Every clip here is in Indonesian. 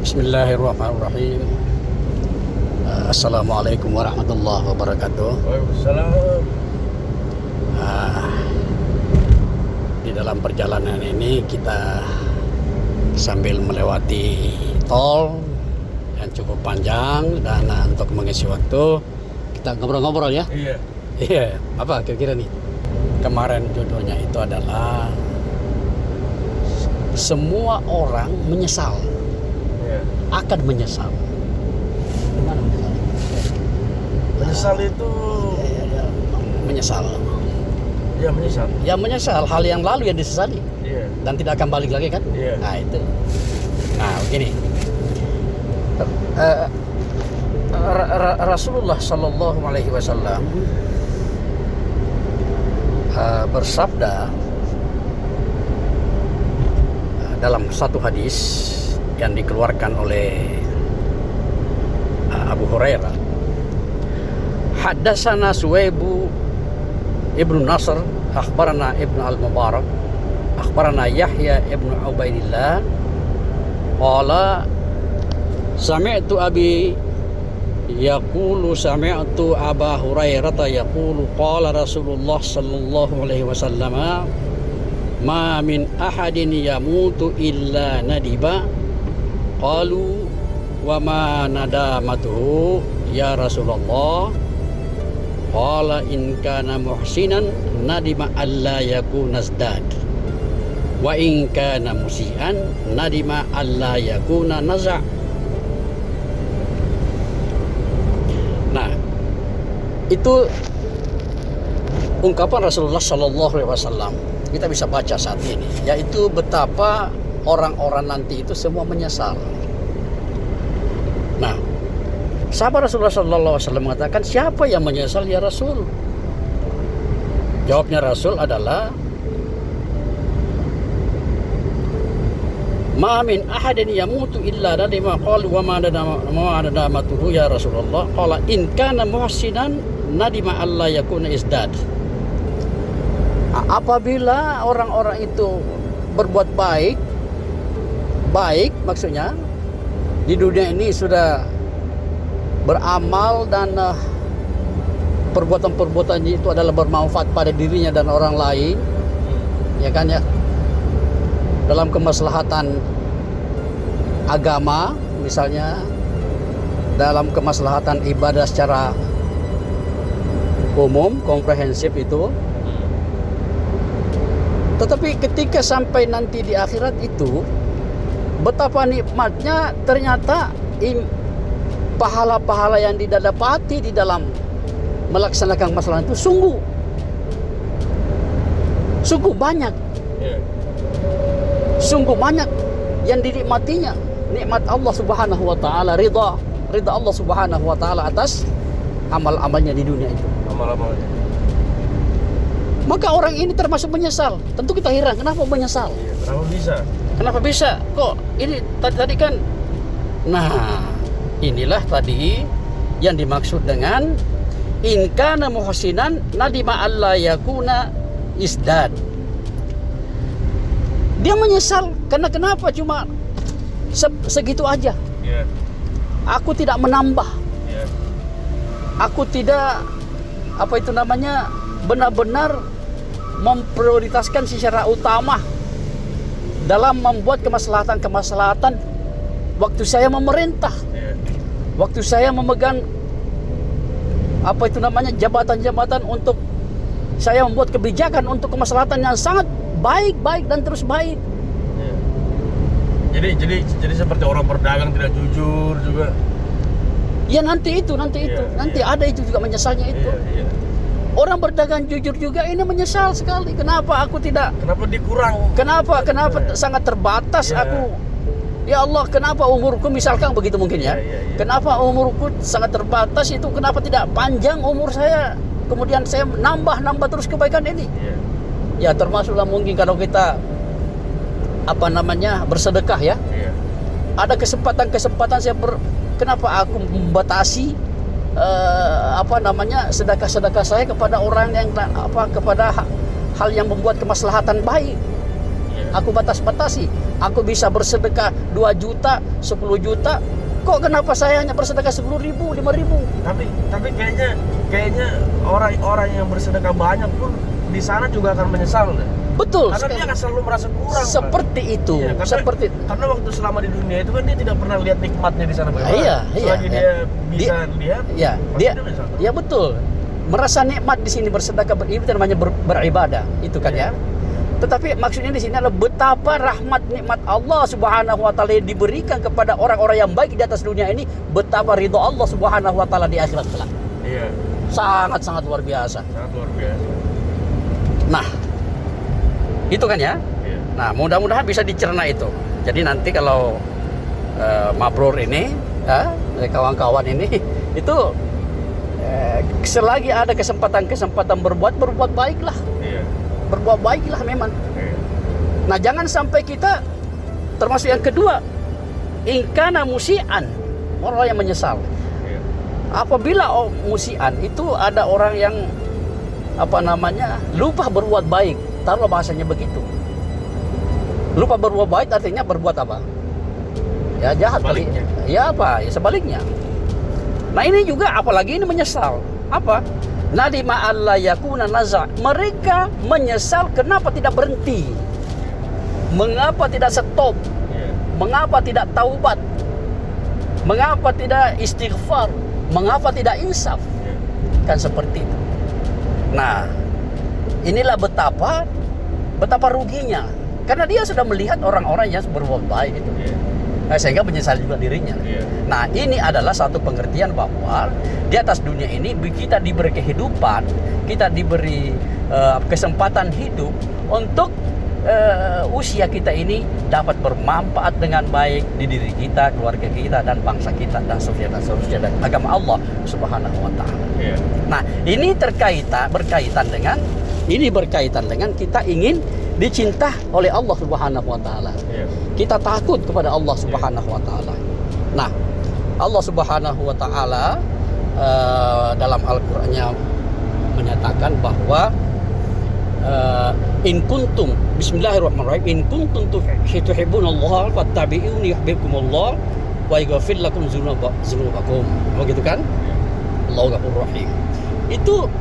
Bismillahirrahmanirrahim. Assalamualaikum warahmatullahi wabarakatuh. Waalaikumsalam. Di dalam perjalanan ini kita sambil melewati tol yang cukup panjang, dan untuk mengisi waktu kita ngobrol-ngobrol ya. Iya. Iya, apa kira-kira nih? Kemarin judulnya itu adalah semua orang menyesal. Iya. Akan menyesal. Gimana menyesal? Menyesal itu Menyesal. ya menyesal. Ya menyesal hal yang lalu yang disesali Iya. dan tidak akan balik lagi kan? Iya. Nah itu. Nah begini. Rasulullah Shallallahu Alaihi Wasallam bersabda dalam satu hadis yang dikeluarkan oleh Abu Hurairah. Haddatsana Suwaibu Ibnu Nasr akhbarana Ibnu Al-Mubarak akhbarana Yahya Ibnu Ubaidillah qala sami'tu abi yaqulu sami'tu Aba Hurairah yaqulu qala Rasulullah sallallahu alaihi wasallam ma min ahadin yamutu illa nadiba qalu wa ma nadamatuhu ya Rasulullah qala in kana muhsinan nadima alla yakuna zdad wa in kana musian nadima alla yakuna naza'. Nah, itu ungkapan Rasulullah Shallallahu Alaihi Wasallam. Kita bisa baca saat ini, yaitu betapa orang-orang nanti itu semua menyesal. Nah, sahabat Rasulullah Sallallahu Alaihi Wasallam mengatakan, siapa yang menyesal ya Rasul? Jawabnya Rasul adalah, ma min ahadin yamutu illa nadima qalu wa ma nadamatuhu ya Rasulullah qala in kana muhsinan nadima alla yakuna isdad. Apabila orang-orang itu berbuat baik maksudnya di dunia ini sudah beramal dan perbuatan-perbuatannya itu adalah bermanfaat pada dirinya dan orang lain, ya kan ya, dalam kemaslahatan agama misalnya, dalam kemaslahatan ibadah secara umum, komprehensif itu. Tetapi ketika sampai nanti di akhirat itu, betapa nikmatnya ternyata pahala-pahala yang didapati di dalam melaksanakan masalah itu sungguh banyak. Iya. Sungguh banyak yang dinikmatinya, nikmat Allah Subhanahu wa taala, ridha Allah Subhanahu wa taala atas amal-amalnya di dunia itu. Amal-amalnya. Maka orang ini termasuk menyesal. Tentu kita heran, kenapa menyesal? Iya. Kenapa bisa? Kenapa bisa? Kok ini tadi kan. Nah, inilah tadi yang dimaksud dengan in kana muhsinan nadima alla yakuna isdad. Dia menyesal karena kenapa cuma segitu aja. Iya. Aku tidak menambah. Iya. Aku tidak benar-benar memprioritaskan secara utama dalam membuat kemaslahatan waktu saya memerintah. Iya. Waktu saya memegang jabatan-jabatan untuk saya membuat kebijakan untuk kemaslahatan yang sangat baik dan terus baik. Iya. Jadi seperti orang berdagang tidak jujur juga. Ya nanti ada itu juga menyesalnya itu. Iya. Orang berdagang jujur juga ini menyesal sekali. Kenapa aku tidak? Kenapa dikurang? Kenapa sangat terbatas aku? Ya Allah, kenapa umurku misalkan begitu mungkin ya? Iya. Kenapa umurku sangat terbatas itu? Kenapa tidak panjang umur saya? Kemudian saya nambah terus kebaikan ini. Iya. Ya termasuklah mungkin kalau kita bersedekah ya. Iya. Ada kesempatan saya kenapa aku membatasi sedekah saya kepada orang yang kepada hal yang membuat kemaslahatan baik. Aku batas-batasi. Aku bisa bersedekah 2 juta, 10 juta. Kok kenapa saya hanya bersedekah 10.000, 5.000? Tapi kayaknya orang-orang yang bersedekah banyak pun di sana juga akan menyesal deh. Betul. Karena dia akan selalu merasa kurang. Seperti kan? itu. Iya, karena waktu selama di dunia itu kan dia tidak pernah lihat nikmatnya di sana bagaimana. Iya. Selagi dia bisa lihat. Iya, dia menyesal. Ya betul. Merasa nikmat di sini bersedekah itu namanya beribadah, itu kan ya. Tetapi maksudnya di sini adalah betapa rahmat nikmat Allah Subhanahu wa taala yang diberikan kepada orang-orang yang baik di atas dunia ini, betapa ridha Allah Subhanahu wa taala di akhirat kelak. Iya. Sangat luar biasa. Sangat luar biasa. Nah, itu kan ya. Iya. Nah, mudah-mudahan bisa dicerna itu. Jadi nanti kalau mabrur ini, kawan-kawan ini itu selagi ada kesempatan berbuat baiklah. Iya. Berbuat baiklah memang. Iya. Nah, jangan sampai kita termasuk yang kedua, ingkana musian, orang yang menyesal. Iya. Apabila musian itu ada orang yang lupa berbuat baik, taruhlah bahasanya begitu. Lupa berbuat baik artinya berbuat apa? Ya jahat kali. Ya apa? Ya sebaliknya. Nah, ini juga apalagi ini menyesal. Apa? Nadima alla yakuna naza. Mereka menyesal kenapa tidak berhenti? Mengapa tidak stop? Mengapa tidak taubat? Mengapa tidak istighfar? Mengapa tidak insaf? Kan seperti itu. Nah, inilah betapa ruginya. Karena dia sudah melihat orang-orang yang berbuat baik itu. Sehingga menyesal juga dirinya. Nah, ini adalah satu pengertian bahwa di atas dunia ini kita diberi kehidupan, kita diberi kesempatan hidup untuk usia kita ini dapat bermanfaat dengan baik di diri kita, keluarga kita, dan bangsa kita, dan seterusnya dan agama Allah Subhanahu wa taala. Nah, ini berkaitan dengan kita ingin dicinta oleh Allah Subhanahu wa taala. Kita takut kepada Allah Subhanahu wa taala. Nah, Allah Subhanahu wa taala dalam Al-Qur'annya menyatakan bahwa in kuntum bismillahirrahmanirrahim in kuntum tuhibbunallaha fattabi'uni yuhibbukumullah wa yaghfir lakum dzunubakum. Begitu kan? Allahu Ghafurur Rahim. Itu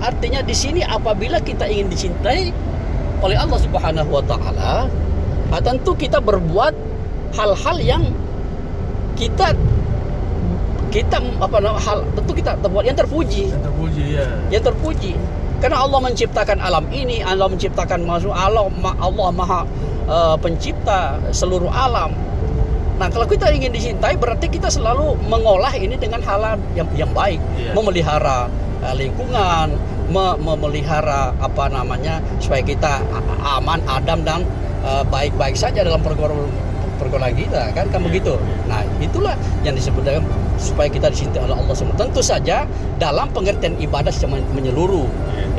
artinya di sini apabila kita ingin dicintai oleh Allah Subhanahu wa taala, tentu kita berbuat hal-hal yang kita tentu kita berbuat yang terpuji. Yang terpuji. Karena Allah menciptakan alam ini, Allah menciptakan Allah Maha pencipta seluruh alam. Nah, kalau kita ingin dicintai berarti kita selalu mengolah ini dengan hal yang baik, memelihara lingkungan, memelihara supaya kita aman, adem dan baik-baik saja dalam pergaulan kita, kan begitu. Nah, itulah yang disebut dengan supaya kita dicintai oleh Allah SWT. Tentu saja dalam pengertian ibadah secara menyeluruh,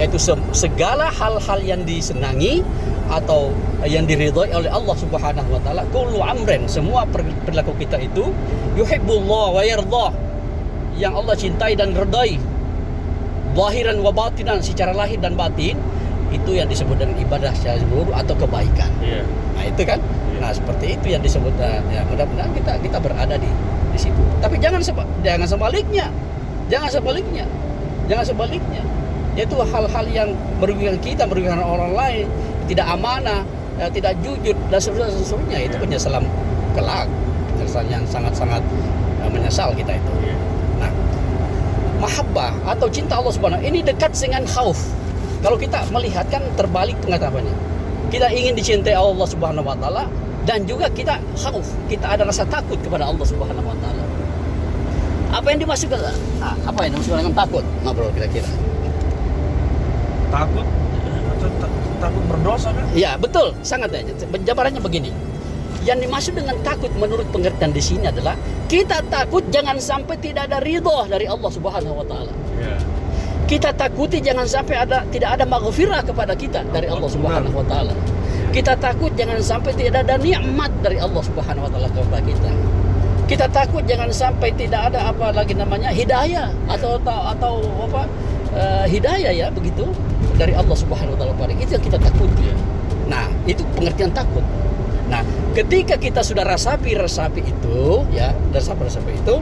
yaitu segala hal-hal yang disenangi atau yang diridhoi oleh Allah Subhanahu wa taala. Kullu amrin, semua perilaku kita itu yuhibbullah wa yardah, yang Allah cintai dan redai, zahiran wa batinan, secara lahir dan batin, itu yang disebut dengan ibadah secara menyeluruh atau kebaikan. Nah, itu kan. Nah, seperti itu yang disebut. Ya, mudah-mudahan kita berada di situ. Tapi jangan sebaliknya. Yaitu hal-hal yang merugikan kita, merugikan orang lain, tidak amanah, tidak jujur dan seterusnya. Itu penyesalan kelak, penyesalan yang sangat-sangat menyesal kita itu. Nah, mahabbah atau cinta Allah Subhanahu ini dekat dengan khauf. Kalau kita melihat kan terbalik pengetahuannya. Kita ingin dicintai Allah Subhanahu wa taala dan juga kita khauf, kita ada rasa takut kepada Allah Subhanahu wa taala. Apa yang dimaksudkan dengan takut? Ngobrol kira-kira. Takut berdosa kan? Ya, betul, sangat aja. Jabarannya begini. Yang dimaksud dengan takut menurut pengertian di sini adalah kita takut jangan sampai tidak ada ridha dari Allah Subhanahu wa taala. Kita takuti jangan sampai tidak ada maghfirah kepada kita dari Allah Subhanahu wa taala. Kita takut jangan sampai tidak ada nikmat dari Allah Subhanahu wa taala kepada kita. Kita takut jangan sampai tidak ada hidayah atau hidayah ya begitu dari Allah Subhanahu wa taala. Itu yang kita takuti. Nah, itu pengertian takut. Nah, ketika kita sudah resapi itu, ya, resapi itu,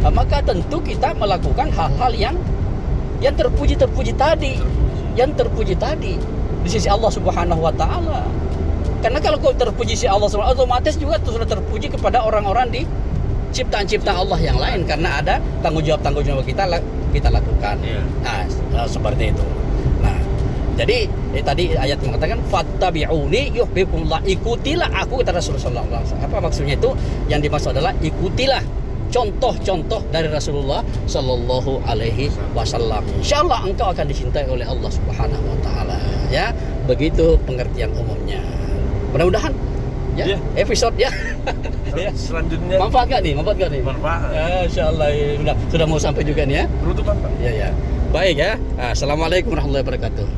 maka tentu kita melakukan hal-hal yang terpuji tadi, di sisi Allah Subhanahu wa taala. Karena kalau kau terpuji si Allah Subhanahu, otomatis juga sudah terpuji kepada orang-orang di ciptaan-ciptaan Allah yang lain, karena ada tanggung jawab kita lakukan. Nah, seperti itu. Nah, jadi tadi ayat mengatakan fattabi'uni yuhibbukumullah, ikutilah aku, kata Rasulullah SAW. Apa maksudnya itu? Yang dimaksud adalah ikutilah contoh-contoh dari Rasulullah Sallallahu Alaihi Wasallam. Insyaallah engkau akan dicintai oleh Allah Subhanahu Wa Taala. Ya, begitu pengertian umumnya. Mudah-mudahan ya, episode ya. Selanjutnya Manfaat gak nih? Manfaat. Ya, insyaallah sudah mau sampai juga nih ya. Penutupan Pak. Ya. Baik ya. Assalamualaikum warahmatullahi wabarakatuh.